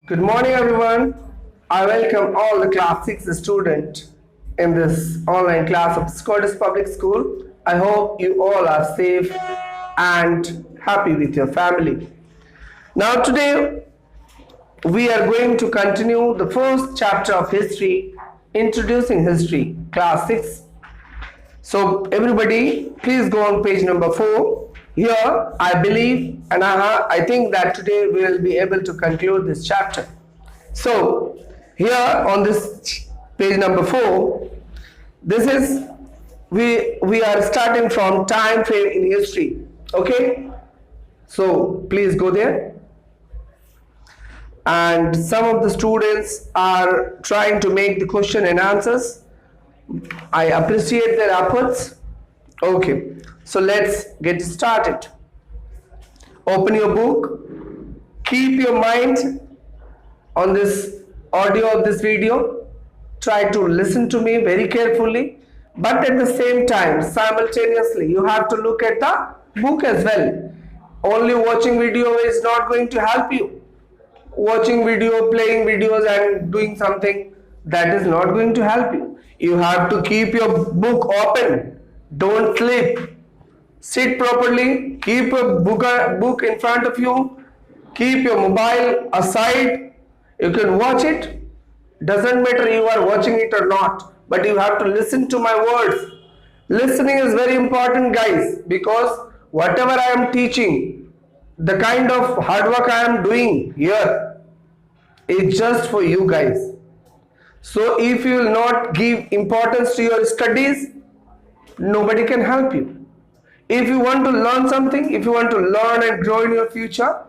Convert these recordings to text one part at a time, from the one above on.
Good morning, everyone. I welcome all the class 6 students in this online class of Scottish Public School. I hope you all are safe and happy with your family. Now, today we are going to continue the first chapter of history, Introducing History, class 6. So, everybody, please go on page number 4. Here, I believe and I think that today we will be able to conclude this chapter. So, here on this page number 4, this is we are starting from time frame in history. Okay, so please go there. And some of the students are trying to make the question and answers. I appreciate their efforts. Okay, so let's get started. Open your book. Keep your mind on this audio of this video. Try to listen to me very carefully. But at the same time, simultaneously, you have to look at the book as well. Only watching video is not going to help you. Watching video, playing videos and doing something, that is not going to help you. You have to keep your book open. Don't sleep. Sit properly. Keep a book in front of you. Keep your mobile aside. You can watch it. Doesn't matter you are watching it or not. But you have to listen to my words. Listening is very important, guys. Because whatever I am teaching, the kind of hard work I am doing here is just for you guys. So if you will not give importance to your studies, nobody can help you. If you want to learn something, if you want to learn and grow in your future,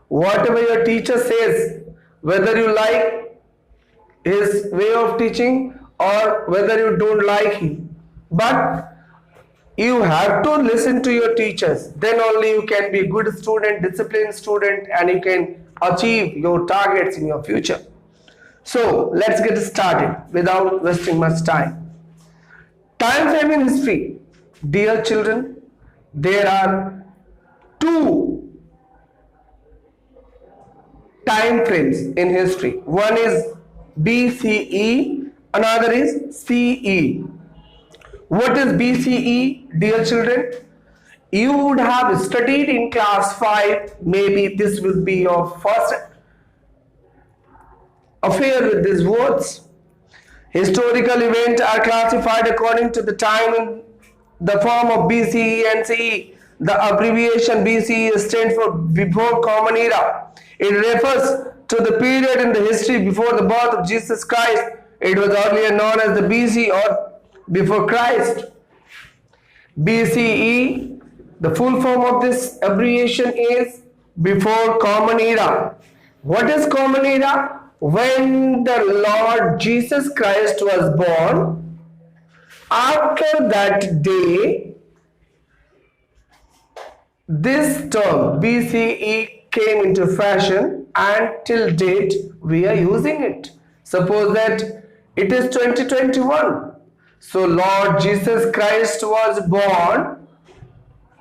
whatever your teacher says, whether you like his way of teaching or whether you don't like him, but you have to listen to your teachers. Then only you can be a good student, disciplined student, and you can achieve your targets in your future. So let's get started without wasting much time. Time frame in history. Dear children, there are two time frames in history. One is BCE, another is CE. What is BCE, dear children? You would have studied in class 5. Maybe this will be your first affair with these words. Historical events are classified according to the time in the form of BCE and CE. The abbreviation BCE stands for before Common Era. It refers to the period in the history before the birth of Jesus Christ. It was earlier known as the BC or before Christ. BCE, the full form of this abbreviation is before Common Era. What is Common Era? When the Lord Jesus Christ was born, after that day, this term BCE came into fashion and till date we are using it. Suppose that it is 2021. So Lord Jesus Christ was born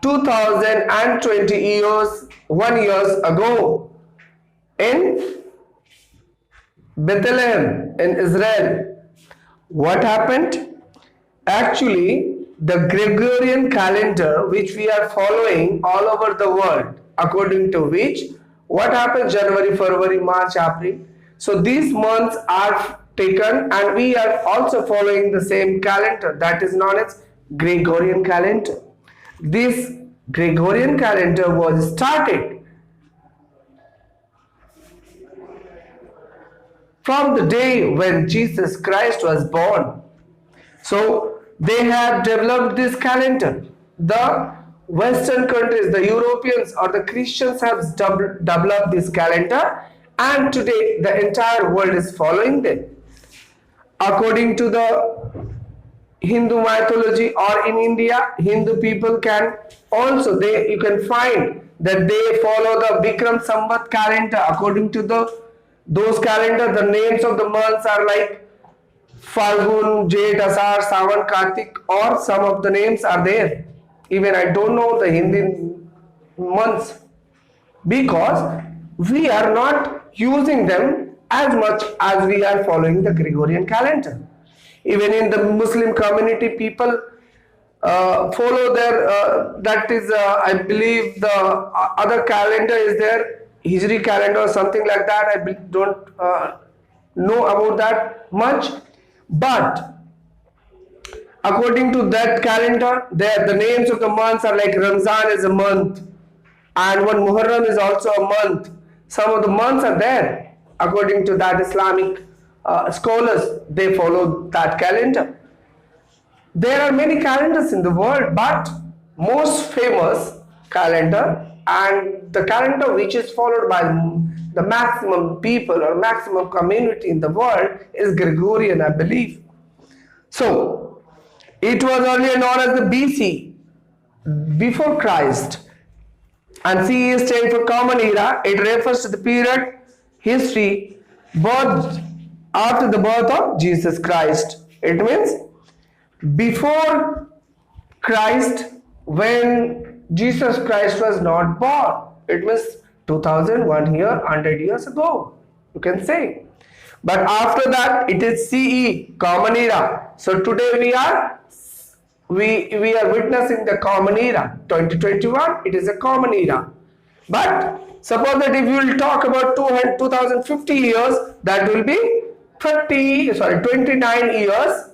2020 years, 1 year ago in Bethlehem in Israel. What happened? Actually, the Gregorian calendar which we are following all over the world, according to which what happens January, February, March, April. So these months are taken and we are also following the same calendar that is known as Gregorian calendar. This Gregorian calendar was started from the day when Jesus Christ was born. So they have developed this calendar. The Western countries, the Europeans or the Christians have developed this calendar, and today the entire world is following them. According to the Hindu mythology, or in India, Hindu people can also, you can find that they follow the Bikram Samvat calendar. According to those calendar, the names of the months are like Falgun, Jade, Asar, Sawan, Kartik, or some of the names are there. Even I don't know the Hindi months because we are not using them as much as we are following the Gregorian calendar. Even in the Muslim community, people follow their, that is, I believe the other calendar is there, Hijri calendar or something like that. I don't know about that much. But according to that calendar, there the names of the months are like Ramzan is a month, and one Muharram is also a month. Some of the months are there according to that Islamic scholars. They follow that calendar. There are many calendars in the world, but most famous calendar and the calendar which is followed by the maximum people or maximum community in the world is Gregorian, I believe. So it was earlier known as the BC, before Christ, and CE stands for Common Era. It refers to the period history birth after the birth of Jesus Christ. It means before Christ, when Jesus Christ was not born. It means 2001 year, 100 years ago, you can say. But after that, it is CE, Common Era. So today we are witnessing the Common Era. 2021, it is a Common Era. But suppose that if you will talk about 2050 years, that will be 29 years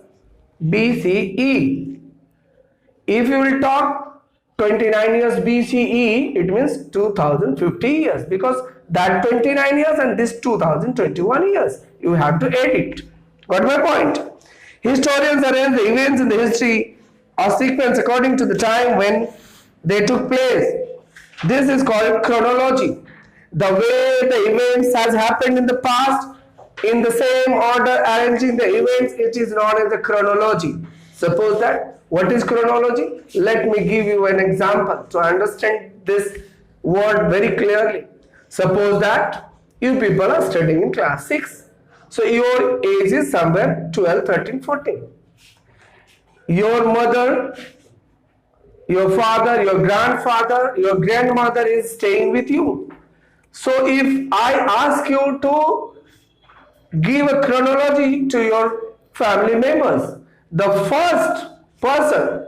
BCE. If you will talk 29 years BCE, it means 2050 years, because that 29 years and this 2021 years, you have to add it. Got my point? Historians arrange the events in the history or sequence according to the time when they took place. This is called chronology. The way the events has happened in the past, in the same order arranging the events, it is known as the chronology. Suppose that, what is chronology? Let me give you an example to understand this word very clearly. Suppose that you people are studying in class 6. So your age is somewhere 12, 13, 14. Your mother, your father, your grandfather, your grandmother is staying with you. So if I ask you to give a chronology to your family members, the first person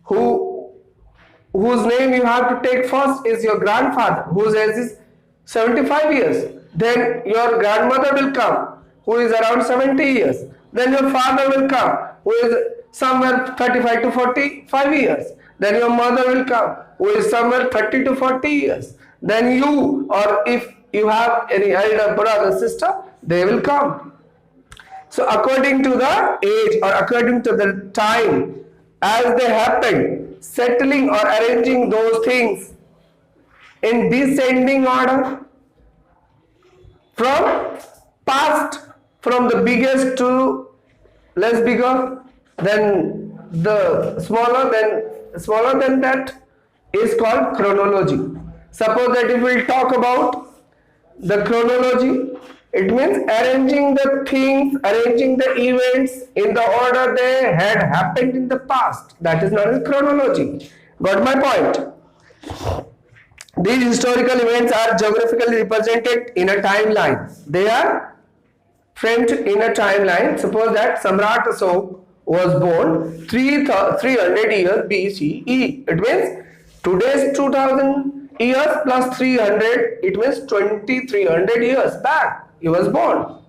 whose name you have to take first is your grandfather, whose age is 75 years. Then your grandmother will come, who is around 70 years. Then your father will come, who is somewhere 35 to 45 years. Then your mother will come, who is somewhere 30 to 40 years. Then you, or if you have any elder brother, sister, they will come. So according to the age or according to the time as they happen, settling or arranging those things in descending order from past, from the biggest to less bigger, then the smaller than that is called chronology. Suppose that if we talk about the chronology, it means arranging the things, arranging the events in the order they had happened in the past. That is known as chronology. Got my point? These historical events are geographically represented in a timeline. They are framed in a timeline. Suppose that Samrat Asok was born 300 years BCE. It means today's 2000 years plus 300, it means 2300 years back he was born.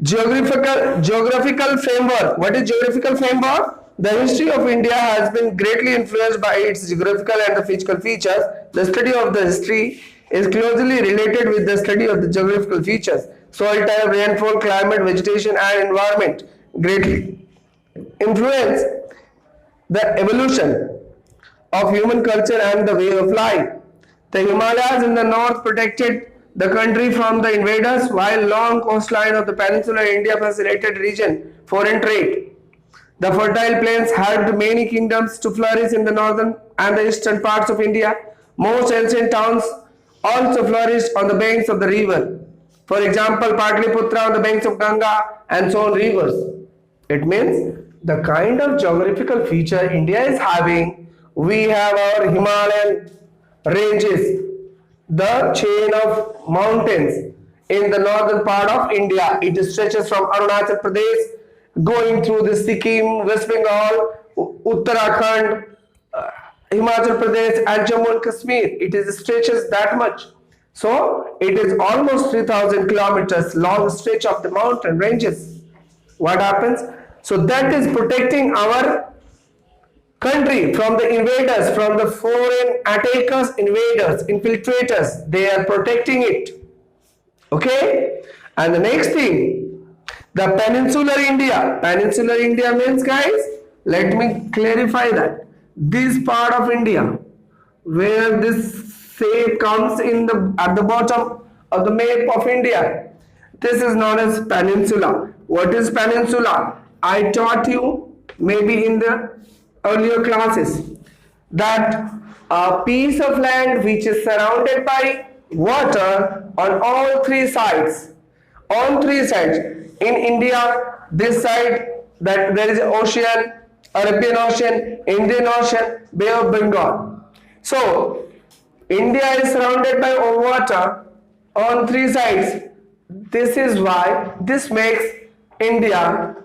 Geographical framework. What is geographical framework? The history of India has been greatly influenced by its geographical and the physical features. The study of the history is closely related with the study of the geographical features. Soil type, rainfall, climate, vegetation and environment greatly influence the evolution of human culture and the way of life. The Himalayas in the north protected the country from the invaders, while long coastline of the peninsular India facilitated region foreign trade. The fertile plains helped many kingdoms to flourish in the northern and the eastern parts of India. Most ancient towns also flourished on the banks of the river. For example, Patliputra on the banks of Ganga and so on rivers. It means the kind of geographical feature India is having, we have our Himalayan ranges, the chain of mountains. in the northern part of India. It stretches from Arunachal Pradesh, going through the Sikkim, West Bengal, Uttarakhand, Himachal Pradesh and Jammu and Kashmir. It stretches that much. So it is almost 3000 kilometers long stretch of the mountain ranges. What happens? So that is protecting our country from the invaders, from the foreign attackers, invaders, infiltrators. They are protecting it. Okay? And the next thing, the peninsular India. Peninsular India means, guys, let me clarify that. This part of India, where this say comes in the at the bottom of the map of India, this is known as peninsula. What is peninsula? I taught you maybe in the earlier classes that a piece of land which is surrounded by water on all three sides. On three sides. In India, this side that there is ocean, Arabian Ocean, Indian Ocean, Bay of Bengal. So India is surrounded by water on three sides. This is why this makes India,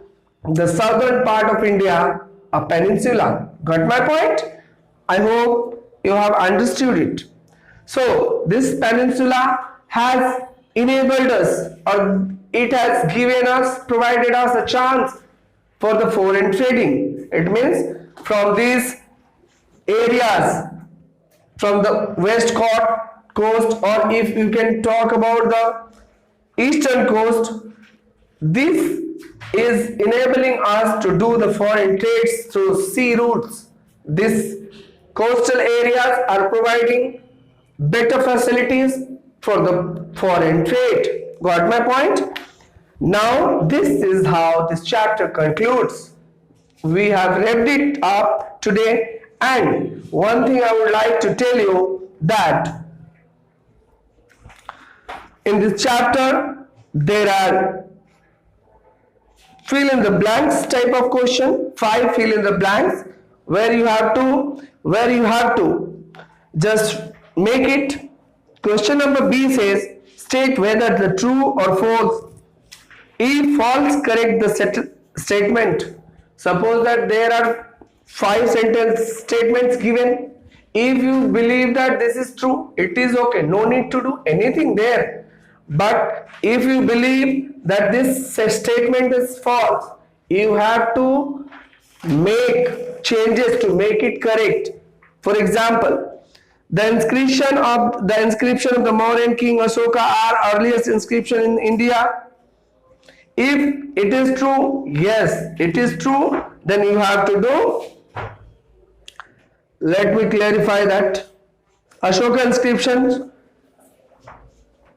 the southern part of India, a peninsula. Got my point? I hope you have understood it. So this peninsula has enabled us, or it has given us, provided us a chance for the foreign trading. It means from these areas, from the west coast, or if you can talk about the eastern coast, this is enabling us to do the foreign trades through sea routes. These coastal areas are providing better facilities for the foreign trade. Got my point? Now this is how this chapter concludes. We have wrapped it up today, and one thing I would like to tell you that in this chapter there are fill in the blanks type of question, 5 fill in the blanks, where you have to just make it. Question number B says, state whether the true or false. If false, correct the statement. Suppose that there are 5 sentence statements given. If you believe that this is true, it is okay, no need to do anything there. But if you believe that this statement is false, you have to make changes to make it correct. For example, the inscription of the Mauryan king Ashoka are earliest inscription in India. If it is true, yes, it is true, then you have to do. Let me clarify that. Ashoka inscriptions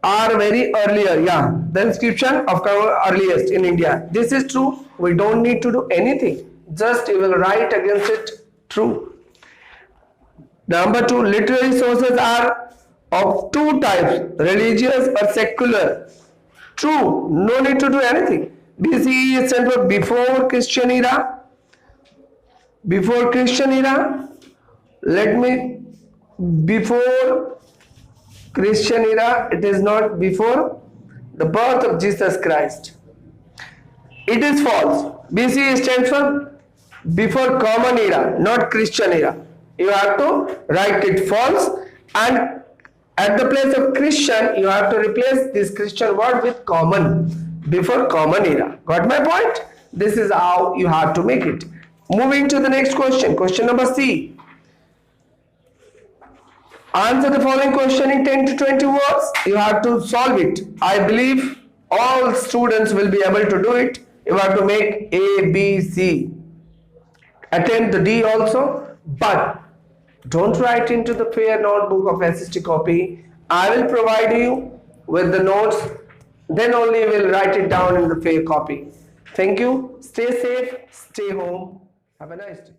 are very earlier, yeah, the inscription of earliest in India. This is true. We don't need to do anything. Just you will write against it true. Number 2, literary sources are of 2 types, religious or secular. True, no need to do anything. BCE is sent for before Christian era. Before Christian era, before Christian era, it is not before the birth of Jesus Christ. It is false. BCE stands for before common era, not Christian era. You have to write it false, and at the place of Christian, you have to replace this Christian word with common, before common era. Got my point? This is how you have to make it. Moving to the next question. Question number C. Answer the following question in 10 to 20 words. You have to solve it. I believe all students will be able to do it. You have to make A, B, C. Attempt the D also, but don't write into the fair notebook of SST copy. I will provide you with the notes, then only you will write it down in the fair copy. Thank you. Stay safe, stay home. Have a nice day.